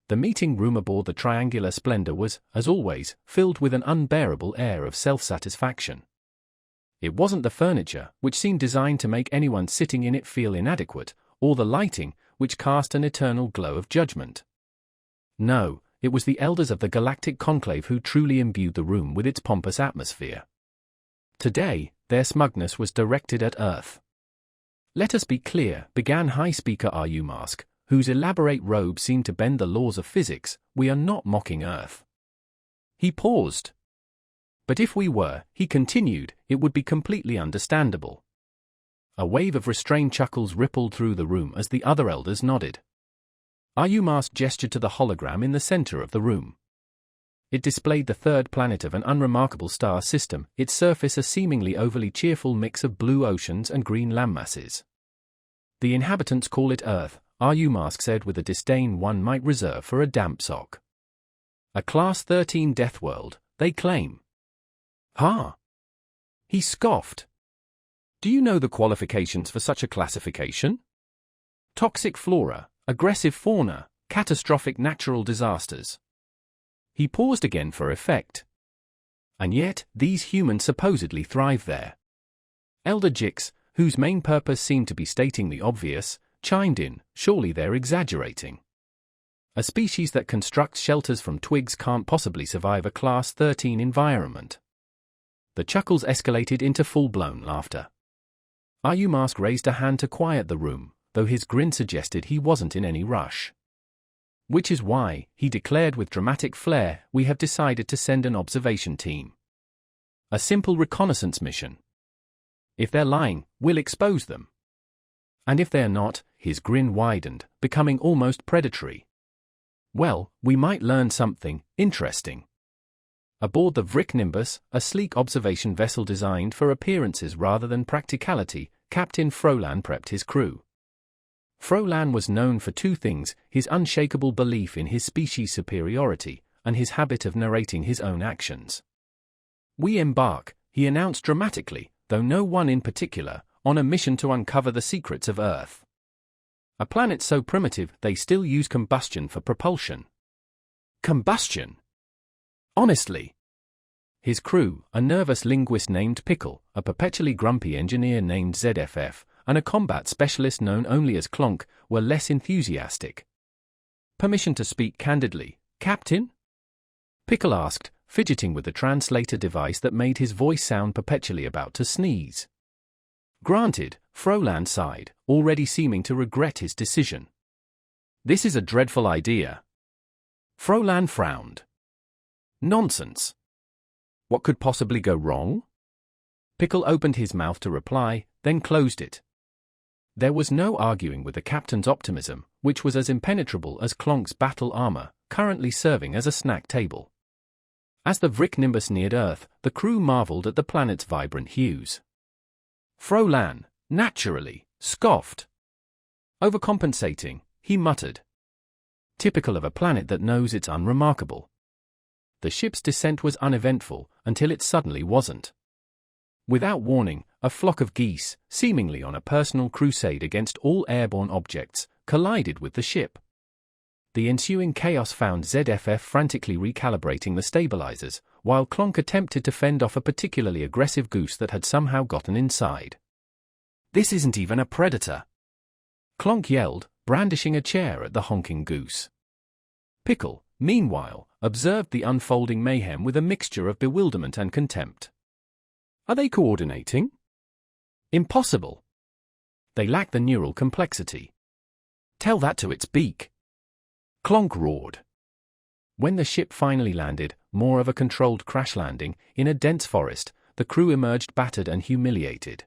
The meeting room aboard the triangular splendor was, as always, filled with an unbearable air of self-satisfaction. It wasn't the furniture, which seemed designed to make anyone sitting in it feel inadequate, or the lighting, which cast an eternal glow of judgment. No, it was the elders of the galactic conclave who truly imbued the room with its pompous atmosphere. Today, their smugness was directed at Earth. "Let us be clear," began High Speaker Mask, whose elaborate robe seemed to bend the laws of physics, "we are not mocking Earth." He paused. "But if we were," he continued, "it would be completely understandable." A wave of restrained chuckles rippled through the room as the other elders nodded. Mask gestured to the hologram in the center of the room. It displayed the third planet of an unremarkable star system, its surface a seemingly overly cheerful mix of blue oceans and green landmasses. "The inhabitants call it Earth," Mask said with a disdain one might reserve for a damp sock. "A Class 13 Deathworld, they claim." "Huh?" He scoffed. "Do you know the qualifications for such a classification? Toxic flora, aggressive fauna, catastrophic natural disasters." He paused again for effect. "And yet, these humans supposedly thrive there." Elder Jix, whose main purpose seemed to be stating the obvious, chimed in, "Surely they're exaggerating. A species that constructs shelters from twigs can't possibly survive a Class 13 environment." The chuckles escalated into full-blown laughter. Mask raised a hand to quiet the room, though his grin suggested he wasn't in any rush. "Which is why," he declared with dramatic flair, "we have decided to send an observation team. A simple reconnaissance mission. If they're lying, we'll expose them. And if they're not," his grin widened, becoming almost predatory, "well, we might learn something interesting." Aboard the Nimbus, a sleek observation vessel designed for appearances rather than practicality, Captain Frolan prepped his crew. Frolan was known for two things: his unshakable belief in his species' superiority, and his habit of narrating his own actions. "We embark," he announced dramatically, though no one in particular, "on a mission to uncover the secrets of Earth. A planet so primitive they still use combustion for propulsion." Combustion? Honestly? His crew, a nervous linguist named Pickle, a perpetually grumpy engineer named ZFF, and a combat specialist known only as Clonk, were less enthusiastic. "Permission to speak candidly, Captain?" Pickle asked, fidgeting with the translator device that made his voice sound perpetually about to sneeze. "Granted," Frolan sighed, already seeming to regret his decision. "This is a dreadful idea." Frolan frowned. "Nonsense. What could possibly go wrong?" Pickle opened his mouth to reply, then closed it. There was no arguing with the captain's optimism, which was as impenetrable as Clonk's battle armor, currently serving as a snack table. As the Nimbus neared Earth, the crew marveled at the planet's vibrant hues. Frolan, naturally, scoffed. "Overcompensating," he muttered. "Typical of a planet that knows it's unremarkable." The ship's descent was uneventful, until it suddenly wasn't. Without warning, a flock of geese, seemingly on a personal crusade against all airborne objects, collided with the ship. The ensuing chaos found ZFF frantically recalibrating the stabilizers, while Clonk attempted to fend off a particularly aggressive goose that had somehow gotten inside. "This isn't even a predator!" Clonk yelled, brandishing a chair at the honking goose. Pickle, meanwhile, observed the unfolding mayhem with a mixture of bewilderment and contempt. "Are they coordinating? Impossible. They lack the neural complexity. Tell that to its beak." Clonk roared. When the ship finally landed, more of a controlled crash landing, in a dense forest, the crew emerged battered and humiliated.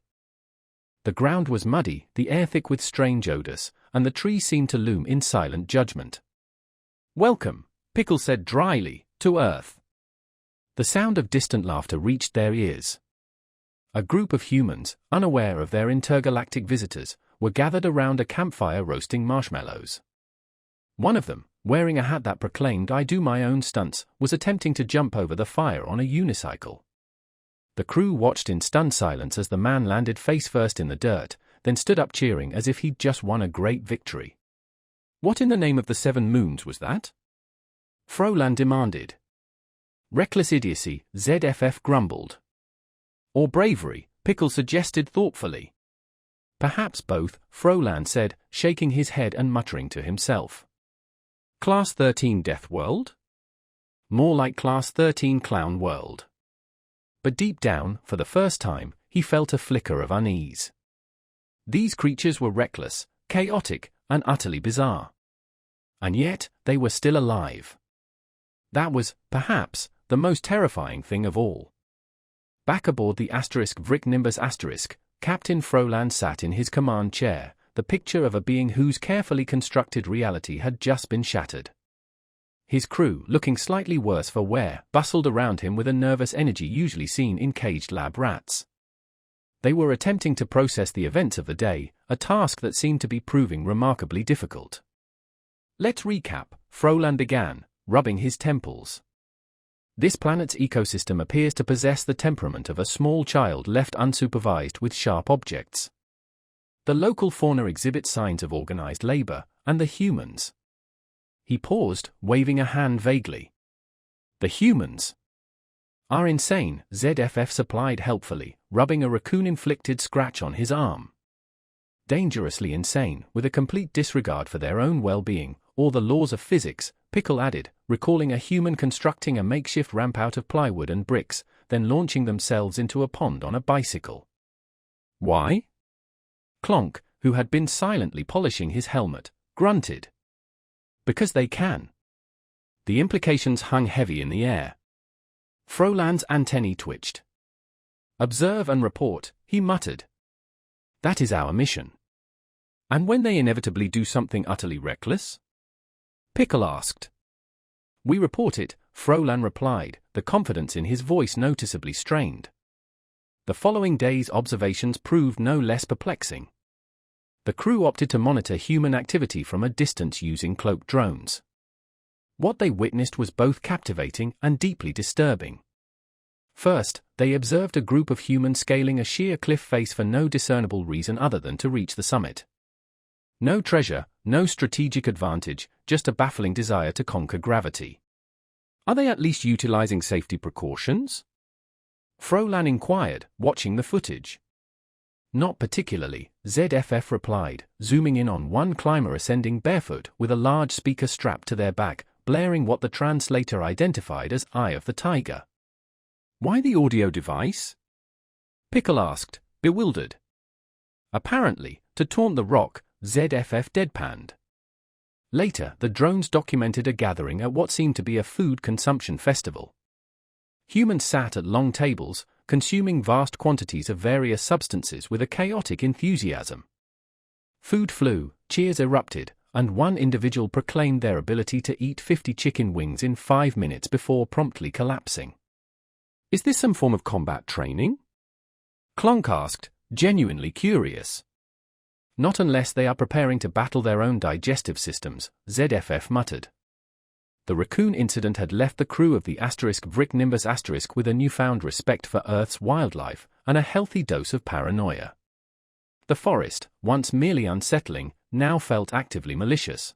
The ground was muddy, the air thick with strange odors, and the trees seemed to loom in silent judgment. "Welcome," Pickle said dryly, "to Earth." The sound of distant laughter reached their ears. A group of humans, unaware of their intergalactic visitors, were gathered around a campfire roasting marshmallows. One of them, wearing a hat that proclaimed "I do my own stunts," was attempting to jump over the fire on a unicycle. The crew watched in stunned silence as the man landed face first in the dirt, then stood up cheering as if he'd just won a great victory. "What in the name of the 7 moons was that?" Frolan demanded. Reckless idiocy, ZFF grumbled. Or bravery, Pickle suggested thoughtfully. Perhaps both, Frolan said, shaking his head and muttering to himself. Class 13 Deathworld? More like Class 13 Clown World. But deep down, for the first time, he felt a flicker of unease. These creatures were reckless, chaotic, and utterly bizarre. And yet, they were still alive. That was, perhaps, the most terrifying thing of all. Back aboard the *Vrick Nimbus*, Captain Frolan sat in his command chair, the picture of a being whose carefully constructed reality had just been shattered. His crew, looking slightly worse for wear, bustled around him with a nervous energy usually seen in caged lab rats. They were attempting to process the events of the day, a task that seemed to be proving remarkably difficult. Let's recap, Frolan began, rubbing his temples. This planet's ecosystem appears to possess the temperament of a small child left unsupervised with sharp objects. The local fauna exhibits signs of organized labor, and the humans. He paused, waving a hand vaguely. The humans are insane, ZFF supplied helpfully, rubbing a raccoon-inflicted scratch on his arm. Dangerously insane, with a complete disregard for their own well-being, or the laws of physics, Pickle added, recalling a human constructing a makeshift ramp out of plywood and bricks, then launching themselves into a pond on a bicycle. Why? Clonk, who had been silently polishing his helmet, grunted. Because they can. The implications hung heavy in the air. Frolan's antennae twitched. Observe and report, he muttered. That is our mission. And when they inevitably do something utterly reckless? Pickle asked. We report it, Frolan replied, the confidence in his voice noticeably strained. The following day's observations proved no less perplexing. The crew opted to monitor human activity from a distance using cloaked drones. What they witnessed was both captivating and deeply disturbing. First, they observed a group of humans scaling a sheer cliff face for no discernible reason other than to reach the summit. No treasure, no strategic advantage, just a baffling desire to conquer gravity. Are they at least utilizing safety precautions? Frolan inquired, watching the footage. Not particularly, ZFF replied, zooming in on one climber ascending barefoot with a large speaker strapped to their back, blaring what the translator identified as Eye of the Tiger. Why the audio device? Pickle asked, bewildered. Apparently, to taunt the rock, ZFF deadpanned. Later, the drones documented a gathering at what seemed to be a food consumption festival. Humans sat at long tables, consuming vast quantities of various substances with a chaotic enthusiasm. Food flew, cheers erupted, and one individual proclaimed their ability to eat 50 chicken wings in 5 minutes before promptly collapsing. Is this some form of combat training? Clonk asked, genuinely curious. Not unless they are preparing to battle their own digestive systems, ZFF muttered. The raccoon incident had left the crew of the *Vrick Nimbus* with a newfound respect for Earth's wildlife and a healthy dose of paranoia. The forest, once merely unsettling, now felt actively malicious.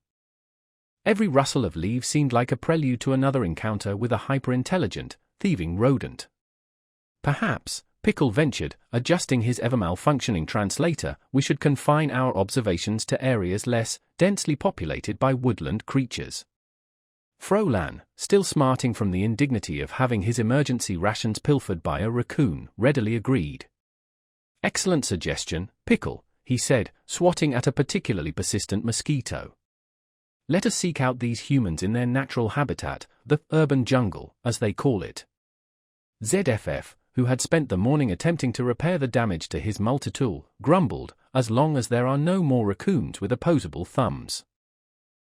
Every rustle of leaves seemed like a prelude to another encounter with a hyper-intelligent, thieving rodent. Perhaps, Pickle ventured, adjusting his ever-malfunctioning translator, we should confine our observations to areas less densely populated by woodland creatures. Frolan, still smarting from the indignity of having his emergency rations pilfered by a raccoon, readily agreed. Excellent suggestion, Pickle, he said, swatting at a particularly persistent mosquito. Let us seek out these humans in their natural habitat, the urban jungle, as they call it. ZFF, who had spent the morning attempting to repair the damage to his multitool, grumbled, as long as there are no more raccoons with opposable thumbs.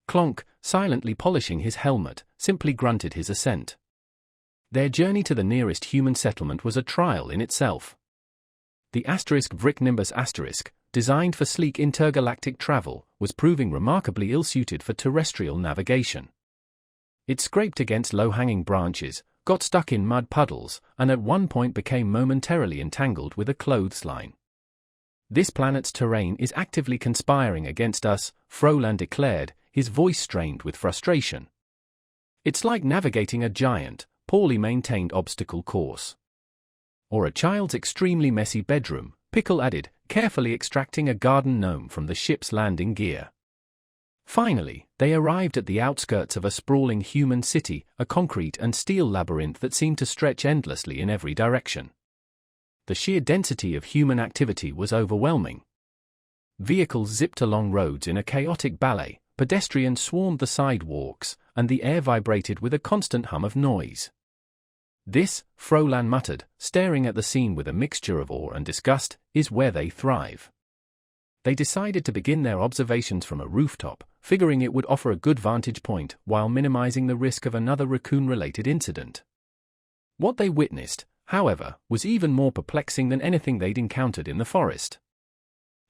Clonk, silently polishing his helmet, simply grunted his assent. Their journey to the nearest human settlement was a trial in itself. The *Vrick Nimbus*, designed for sleek intergalactic travel, was proving remarkably ill-suited for terrestrial navigation. It scraped against low-hanging branches, got stuck in mud puddles, and at one point became momentarily entangled with a clothesline. This planet's terrain is actively conspiring against us, Frolan declared, his voice strained with frustration. It's like navigating a giant, poorly maintained obstacle course. Or a child's extremely messy bedroom, Pickle added, carefully extracting a garden gnome from the ship's landing gear. Finally, they arrived at the outskirts of a sprawling human city, a concrete and steel labyrinth that seemed to stretch endlessly in every direction. The sheer density of human activity was overwhelming. Vehicles zipped along roads in a chaotic ballet, pedestrians swarmed the sidewalks, and the air vibrated with a constant hum of noise. This, Frolan muttered, staring at the scene with a mixture of awe and disgust, is where they thrive. They decided to begin their observations from a rooftop, figuring it would offer a good vantage point while minimizing the risk of another raccoon-related incident. What they witnessed, however, was even more perplexing than anything they'd encountered in the forest.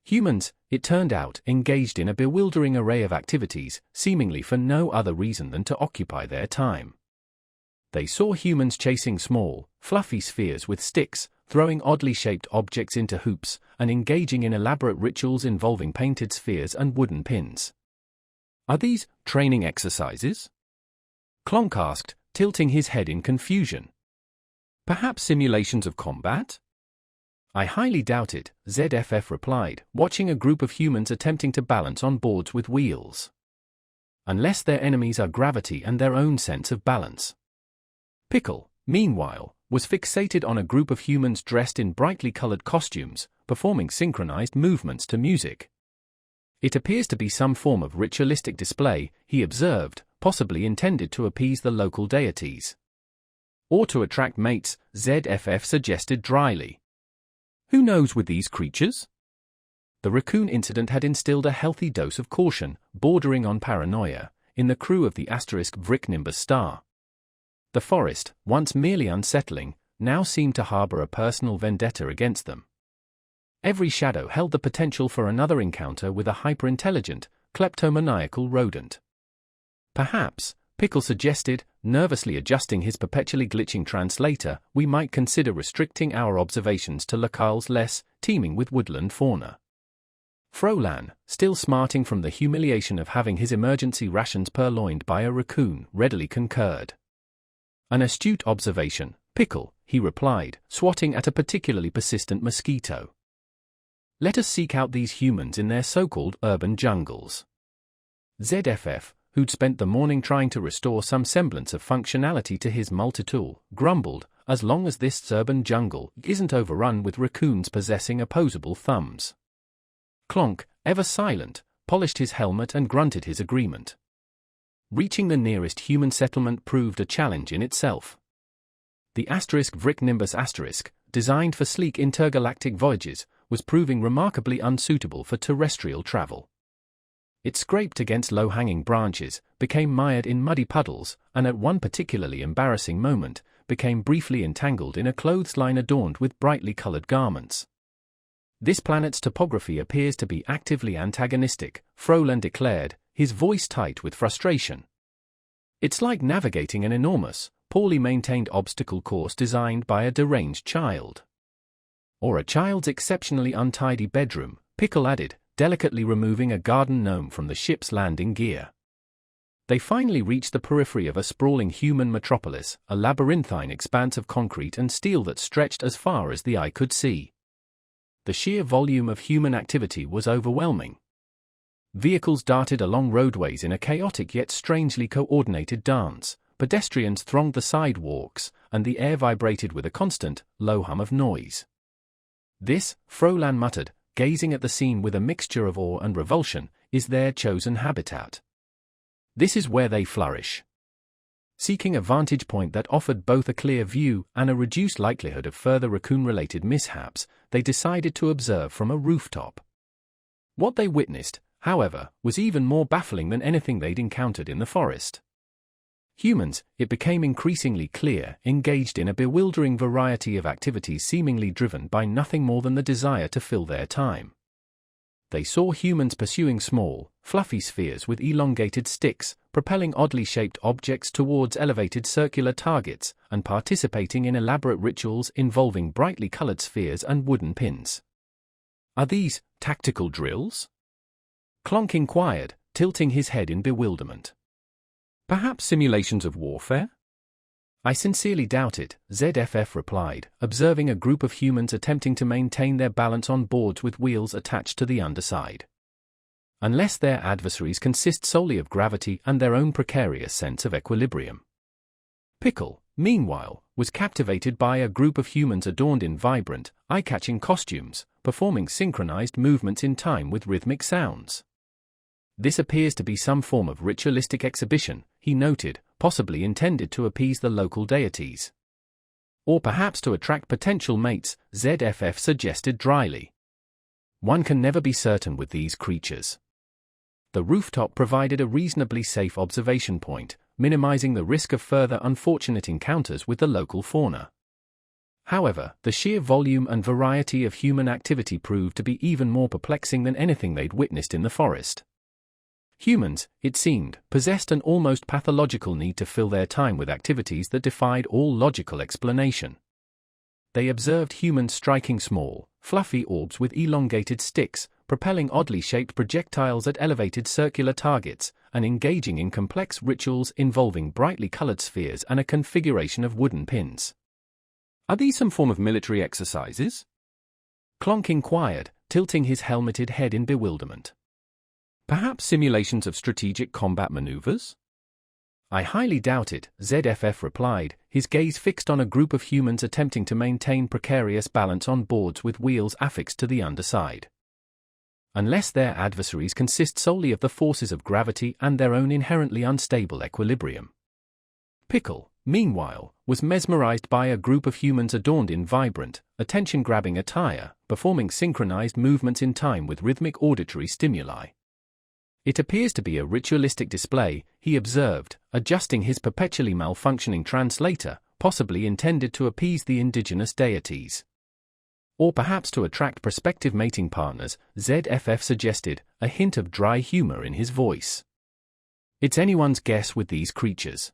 Humans, it turned out, engaged in a bewildering array of activities, seemingly for no other reason than to occupy their time. They saw humans chasing small, fluffy spheres with sticks, throwing oddly shaped objects into hoops, and engaging in elaborate rituals involving painted spheres and wooden pins. Are these training exercises? Clonk asked, tilting his head in confusion. Perhaps simulations of combat? I highly doubt it, ZFF replied, watching a group of humans attempting to balance on boards with wheels. Unless their enemies are gravity and their own sense of balance. Pickle, meanwhile, was fixated on a group of humans dressed in brightly colored costumes, performing synchronized movements to music. It appears to be some form of ritualistic display, he observed, possibly intended to appease the local deities. Or to attract mates, ZFF suggested dryly. Who knows with these creatures? The raccoon incident had instilled a healthy dose of caution, bordering on paranoia, in the crew of the *Vricknimbus star. The forest, once merely unsettling, now seemed to harbor a personal vendetta against them. Every shadow held the potential for another encounter with a hyper-intelligent, kleptomaniacal rodent. Perhaps, Pickle suggested, nervously adjusting his perpetually glitching translator, we might consider restricting our observations to locales less teeming with woodland fauna. Frolan, still smarting from the humiliation of having his emergency rations purloined by a raccoon, readily concurred. An astute observation, Pickle, he replied, swatting at a particularly persistent mosquito. Let us seek out these humans in their so-called urban jungles. ZFF, who'd spent the morning trying to restore some semblance of functionality to his multitool, grumbled, as long as this urban jungle isn't overrun with raccoons possessing opposable thumbs. Clonk, ever silent, polished his helmet and grunted his agreement. Reaching the nearest human settlement proved a challenge in itself. The *Vricknimbus*, designed for sleek intergalactic voyages, was proving remarkably unsuitable for terrestrial travel. It scraped against low-hanging branches, became mired in muddy puddles, and at one particularly embarrassing moment, became briefly entangled in a clothesline adorned with brightly colored garments. This planet's topography appears to be actively antagonistic, Frolan declared, his voice tight with frustration. It's like navigating an enormous, poorly maintained obstacle course designed by a deranged child. Or a child's exceptionally untidy bedroom, Pickle added, delicately removing a garden gnome from the ship's landing gear. They finally reached the periphery of a sprawling human metropolis, a labyrinthine expanse of concrete and steel that stretched as far as the eye could see. The sheer volume of human activity was overwhelming. Vehicles darted along roadways in a chaotic yet strangely coordinated dance, pedestrians thronged the sidewalks, and the air vibrated with a constant, low hum of noise. This, Frolan muttered, gazing at the scene with a mixture of awe and revulsion, is their chosen habitat. This is where they flourish. Seeking a vantage point that offered both a clear view and a reduced likelihood of further raccoon-related mishaps, they decided to observe from a rooftop. What they witnessed, however, was even more baffling than anything they'd encountered in the forest. Humans, it became increasingly clear, engaged in a bewildering variety of activities seemingly driven by nothing more than the desire to fill their time. They saw humans pursuing small, fluffy spheres with elongated sticks, propelling oddly shaped objects towards elevated circular targets, and participating in elaborate rituals involving brightly colored spheres and wooden pins. Are these tactical drills? Clonk inquired, tilting his head in bewilderment. Perhaps simulations of warfare? I sincerely doubt it, ZFF replied, observing a group of humans attempting to maintain their balance on boards with wheels attached to the underside. Unless their adversaries consist solely of gravity and their own precarious sense of equilibrium. Pickle, meanwhile, was captivated by a group of humans adorned in vibrant, eye-catching costumes, performing synchronized movements in time with rhythmic sounds. This appears to be some form of ritualistic exhibition, he noted, possibly intended to appease the local deities. Or perhaps to attract potential mates, ZFF suggested dryly. One can never be certain with these creatures. The rooftop provided a reasonably safe observation point, minimizing the risk of further unfortunate encounters with the local fauna. However, the sheer volume and variety of human activity proved to be even more perplexing than anything they'd witnessed in the forest. Humans, it seemed, possessed an almost pathological need to fill their time with activities that defied all logical explanation. They observed humans striking small, fluffy orbs with elongated sticks, propelling oddly shaped projectiles at elevated circular targets, and engaging in complex rituals involving brightly colored spheres and a configuration of wooden pins. Are these some form of military exercises? Clonk inquired, tilting his helmeted head in bewilderment. Perhaps simulations of strategic combat maneuvers? I highly doubt it, ZFF replied, his gaze fixed on a group of humans attempting to maintain precarious balance on boards with wheels affixed to the underside. Unless their adversaries consist solely of the forces of gravity and their own inherently unstable equilibrium. Pickle, meanwhile, was mesmerized by a group of humans adorned in vibrant, attention-grabbing attire, performing synchronized movements in time with rhythmic auditory stimuli. It appears to be a ritualistic display, he observed, adjusting his perpetually malfunctioning translator, possibly intended to appease the indigenous deities. Or perhaps to attract prospective mating partners, ZFF suggested, a hint of dry humor in his voice. It's anyone's guess with these creatures.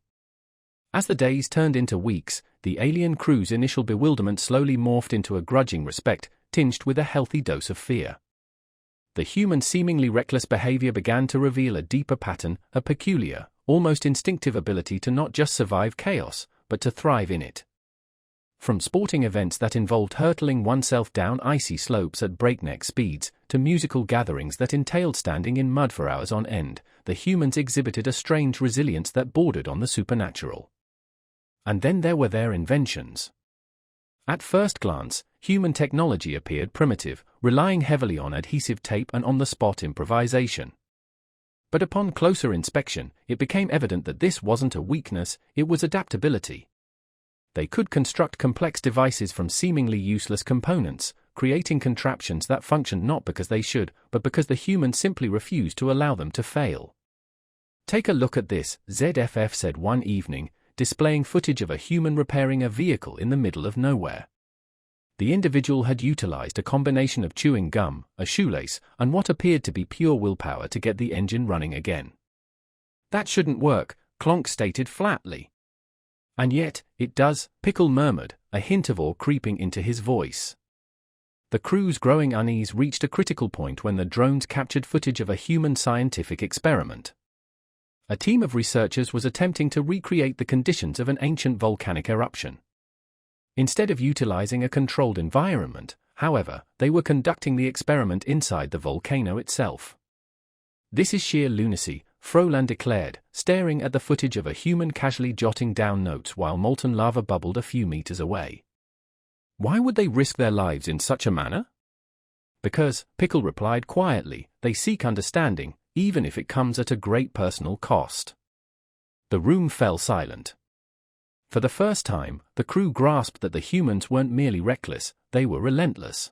As the days turned into weeks, the alien crew's initial bewilderment slowly morphed into a grudging respect, tinged with a healthy dose of fear. The human seemingly reckless behavior began to reveal a deeper pattern, a peculiar, almost instinctive ability to not just survive chaos, but to thrive in it. From sporting events that involved hurtling oneself down icy slopes at breakneck speeds, to musical gatherings that entailed standing in mud for hours on end, the humans exhibited a strange resilience that bordered on the supernatural. And then there were their inventions. At first glance, human technology appeared primitive, relying heavily on adhesive tape and on-the-spot improvisation. But upon closer inspection, it became evident that this wasn't a weakness, it was adaptability. They could construct complex devices from seemingly useless components, creating contraptions that functioned not because they should, but because the humans simply refused to allow them to fail. Take a look at this, ZFF said one evening, displaying footage of a human repairing a vehicle in the middle of nowhere. The individual had utilized a combination of chewing gum, a shoelace, and what appeared to be pure willpower to get the engine running again. That shouldn't work, Clonk stated flatly. And yet, it does, Pickle murmured, a hint of awe creeping into his voice. The crew's growing unease reached a critical point when the drones captured footage of a human scientific experiment. A team of researchers was attempting to recreate the conditions of an ancient volcanic eruption. Instead of utilizing a controlled environment, however, they were conducting the experiment inside the volcano itself. This is sheer lunacy, Frolan declared, staring at the footage of a human casually jotting down notes while molten lava bubbled a few meters away. Why would they risk their lives in such a manner? Because, Pickle replied quietly, they seek understanding, even if it comes at a great personal cost. The room fell silent. For the first time, the crew grasped that the humans weren't merely reckless, they were relentless.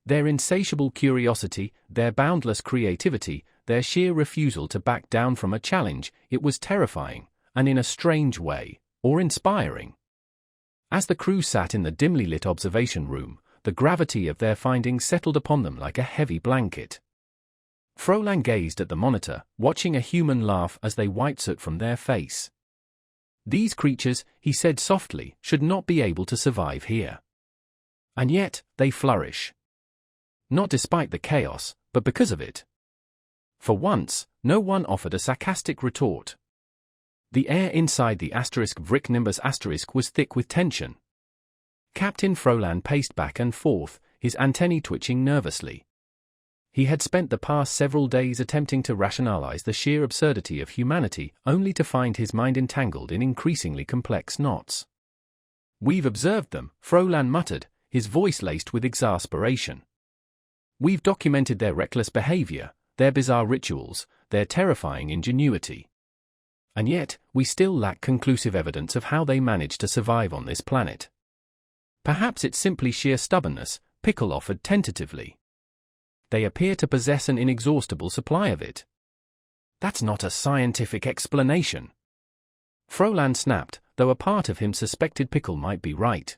Their insatiable curiosity, their boundless creativity, their sheer refusal to back down from a challenge, it was terrifying, and in a strange way, inspiring. As the crew sat in the dimly lit observation room, the gravity of their findings settled upon them like a heavy blanket. Frolan gazed at the monitor, watching a human laugh as they wiped soot from their face. These creatures, he said softly, should not be able to survive here. And yet, they flourish. Not despite the chaos, but because of it. For once, no one offered a sarcastic retort. The air inside the *Vrick Nimbus* was thick with tension. Captain Frolan paced back and forth, his antennae twitching nervously. He had spent the past several days attempting to rationalize the sheer absurdity of humanity, only to find his mind entangled in increasingly complex knots. "We've observed them," Frolan muttered, his voice laced with exasperation. "We've documented their reckless behavior, their bizarre rituals, their terrifying ingenuity. And yet, we still lack conclusive evidence of how they managed to survive on this planet. Perhaps it's simply sheer stubbornness," Pickle offered tentatively. "They appear to possess an inexhaustible supply of it." "That's not a scientific explanation," Frolan snapped, though a part of him suspected Pickle might be right.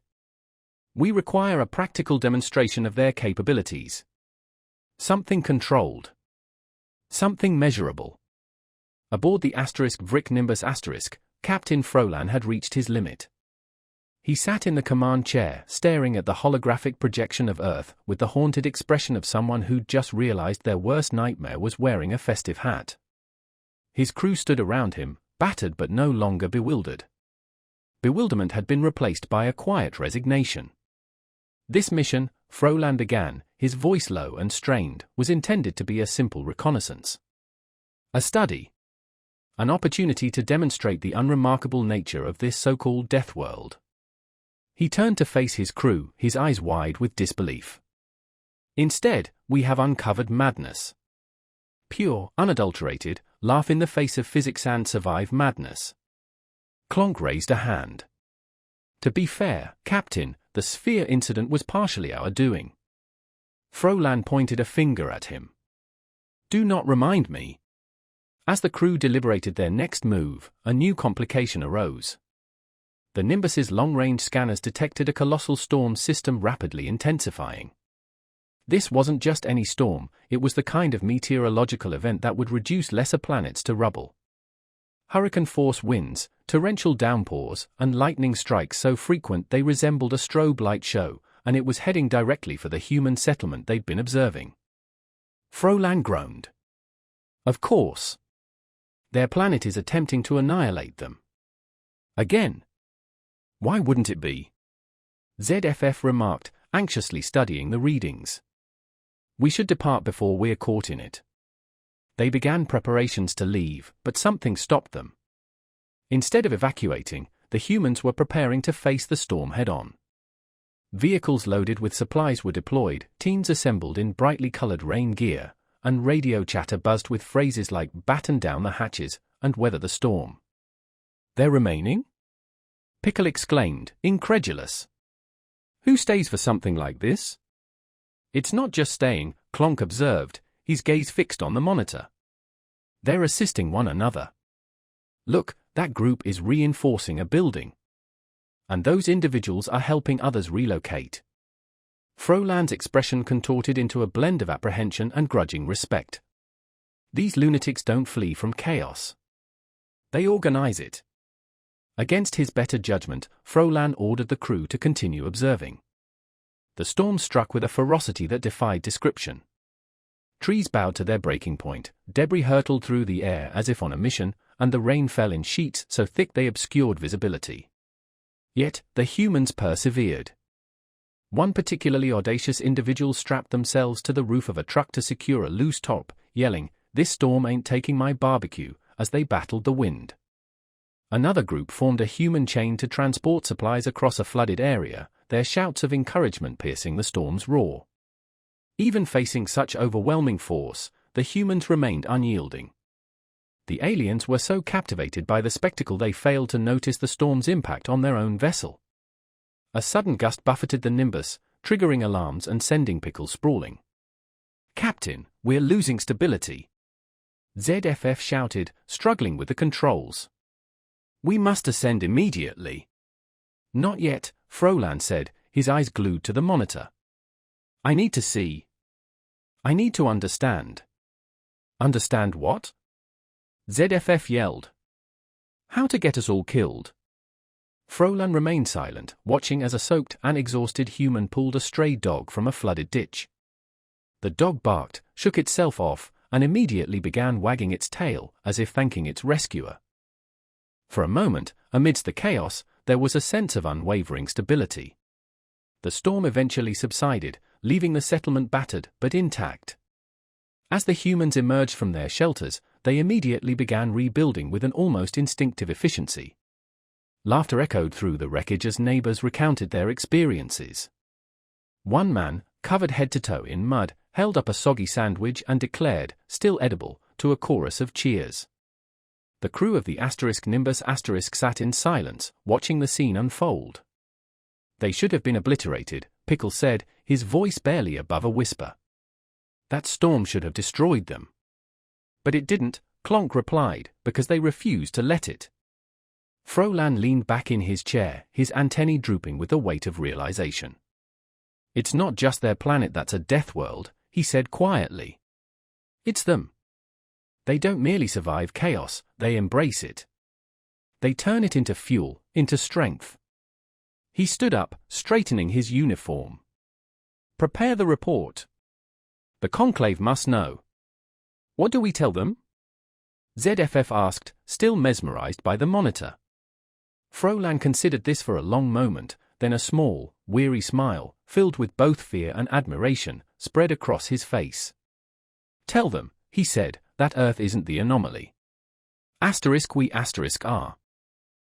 "We require a practical demonstration of their capabilities. Something controlled. Something measurable." Aboard the *Vrick Nimbus*, Captain Frolan had reached his limit. He sat in the command chair, staring at the holographic projection of Earth with the haunted expression of someone who'd just realized their worst nightmare was wearing a festive hat. His crew stood around him, battered but no longer bewildered. Bewilderment had been replaced by a quiet resignation. "This mission," Frolan began, his voice low and strained, "was intended to be a simple reconnaissance. A study. An opportunity to demonstrate the unremarkable nature of this so-called Deathworld." He turned to face his crew, his eyes wide with disbelief. "Instead, we have uncovered madness. Pure, unadulterated, laugh-in-the-face-of-physics-and-survive madness." Clonk raised a hand. "To be fair, Captain, the sphere incident was partially our doing." Frolan pointed a finger at him. "Do not remind me." As the crew deliberated their next move, a new complication arose. The Nimbus's long-range scanners detected a colossal storm system rapidly intensifying. This wasn't just any storm, it was the kind of meteorological event that would reduce lesser planets to rubble. Hurricane-force winds, torrential downpours, and lightning strikes so frequent they resembled a strobe light show, and it was heading directly for the human settlement they'd been observing. Frolan groaned. "Of course. Their planet is attempting to annihilate them. Again. Why wouldn't it be?" ZFF remarked, anxiously studying the readings. "We should depart before we're caught in it." They began preparations to leave, but something stopped them. Instead of evacuating, the humans were preparing to face the storm head-on. Vehicles loaded with supplies were deployed, teams assembled in brightly colored rain gear, and radio chatter buzzed with phrases like "batten down the hatches" and "weather the storm." "They're remaining?" Pickle exclaimed, incredulous. "Who stays for something like this?" "It's not just staying," Clonk observed, his gaze fixed on the monitor. "They're assisting one another. Look, that group is reinforcing a building. And those individuals are helping others relocate." Frolan's expression contorted into a blend of apprehension and grudging respect. "These lunatics don't flee from chaos. They organize it." Against his better judgment, Frolan ordered the crew to continue observing. The storm struck with a ferocity that defied description. Trees bowed to their breaking point, debris hurtled through the air as if on a mission, and the rain fell in sheets so thick they obscured visibility. Yet, the humans persevered. One particularly audacious individual strapped themselves to the roof of a truck to secure a loose top, yelling, "This storm ain't taking my barbecue," as they battled the wind. Another group formed a human chain to transport supplies across a flooded area, their shouts of encouragement piercing the storm's roar. Even facing such overwhelming force, the humans remained unyielding. The aliens were so captivated by the spectacle they failed to notice the storm's impact on their own vessel. A sudden gust buffeted the Nimbus, triggering alarms and sending Pickle sprawling. "Captain, we're losing stability," ZFF shouted, struggling with the controls. "We must ascend immediately." "Not yet," Frolan said, his eyes glued to the monitor. "I need to see. I need to understand." "Understand what?" ZFF yelled. "How to get us all killed." Frolan remained silent, watching as a soaked and exhausted human pulled a stray dog from a flooded ditch. The dog barked, shook itself off, and immediately began wagging its tail, as if thanking its rescuer. For a moment, amidst the chaos, there was a sense of unwavering stability. The storm eventually subsided, leaving the settlement battered but intact. As the humans emerged from their shelters, they immediately began rebuilding with an almost instinctive efficiency. Laughter echoed through the wreckage as neighbors recounted their experiences. One man, covered head to toe in mud, held up a soggy sandwich and declared, still edible, to a chorus of cheers. The crew of the Nimbus sat in silence, watching the scene unfold. They should have been obliterated, Pickle said, his voice barely above a whisper. That storm should have destroyed them. But it didn't, Clonk replied, because they refused to let it. Frolan leaned back in his chair, his antennae drooping with the weight of realization. It's not just their planet that's a Deathworld, he said quietly. It's them. They don't merely survive chaos, they embrace it. They turn it into fuel, into strength. He stood up, straightening his uniform. Prepare the report. The Conclave must know. What do we tell them? ZFF asked, still mesmerized by the monitor. Frolan considered this for a long moment, then a small, weary smile, filled with both fear and admiration, spread across his face. Tell them, he said, that Earth isn't the anomaly. We are.